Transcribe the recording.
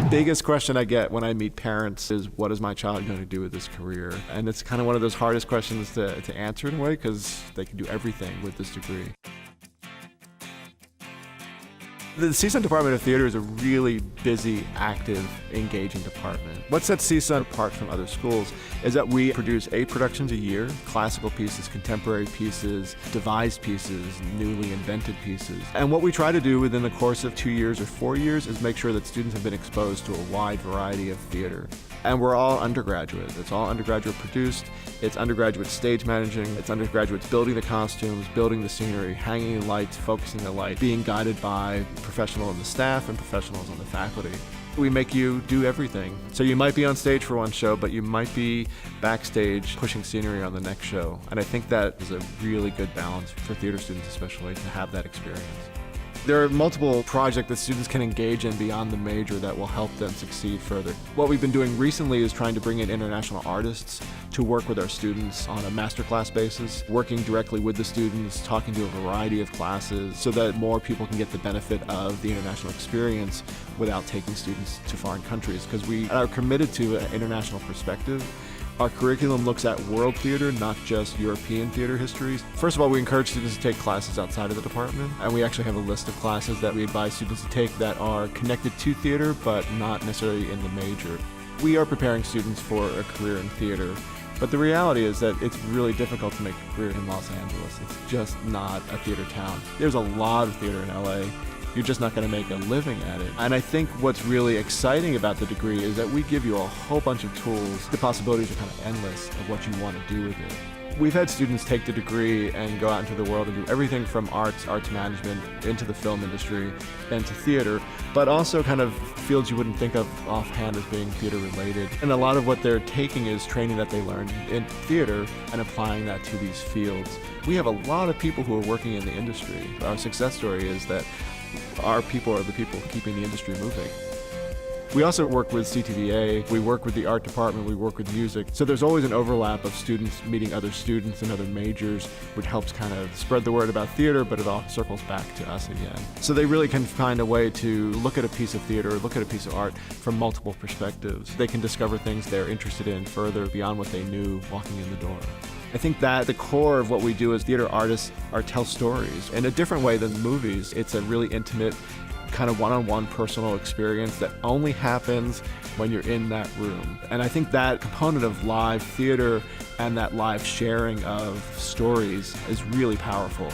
biggest question I get when I meet parents is, what is my child going to do with this career? And it's kind of one of those hardest questions to answer in a way, because they can do everything with this degree. The CSUN Department of Theater is a really busy, active, engaging department. What sets CSUN apart from other schools is that we produce 8 productions a year: classical pieces, contemporary pieces, devised pieces, newly invented pieces. And what we try to do within the course of 2 years or 4 years is make sure that students have been exposed to a wide variety of theater. And we're all undergraduate. It's all undergraduate produced. It's undergraduate stage managing. It's undergraduates building the costumes, building the scenery, hanging lights, focusing the light, being guided by professionals on the staff and professionals on the faculty. We make you do everything. So you might be on stage for one show, but you might be backstage pushing scenery on the next show. And I think that is a really good balance for theater students, especially, to have that experience. There are multiple projects that students can engage in beyond the major that will help them succeed further. What we've been doing recently is trying to bring in international artists to work with our students on a masterclass basis, working directly with the students, talking to a variety of classes so that more people can get the benefit of the international experience without taking students to foreign countries, because we are committed to an international perspective. Our curriculum looks at world theater, not just European theater histories. First of all, we encourage students to take classes outside of the department, and we actually have a list of classes that we advise students to take that are connected to theater, but not necessarily in the major. We are preparing students for a career in theater, but the reality is that it's really difficult to make a career in Los Angeles. It's just not a theater town. There's a lot of theater in LA. You're just not going to make a living at it. And I think what's really exciting about the degree is that we give you a whole bunch of tools. The possibilities are kind of endless of what you want to do with it. We've had students take the degree and go out into the world and do everything from arts management, into the film industry, and to theater, but also kind of fields you wouldn't think of offhand as being theater related. And a lot of what they're taking is training that they learned in theater and applying that to these fields. We have a lot of people who are working in the industry. Our success story is that our people are the people keeping the industry moving. We also work with CTVA, we work with the art department, we work with music. So there's always an overlap of students meeting other students and other majors, which helps kind of spread the word about theater, but it all circles back to us again. So they really can find a way to look at a piece of theater, look at a piece of art from multiple perspectives. They can discover things they're interested in further beyond what they knew walking in the door. I think that the core of what we do as theater artists are tell stories in a different way than movies. It's a really intimate, kind of one-on-one personal experience that only happens when you're in that room. And I think that component of live theater and that live sharing of stories is really powerful.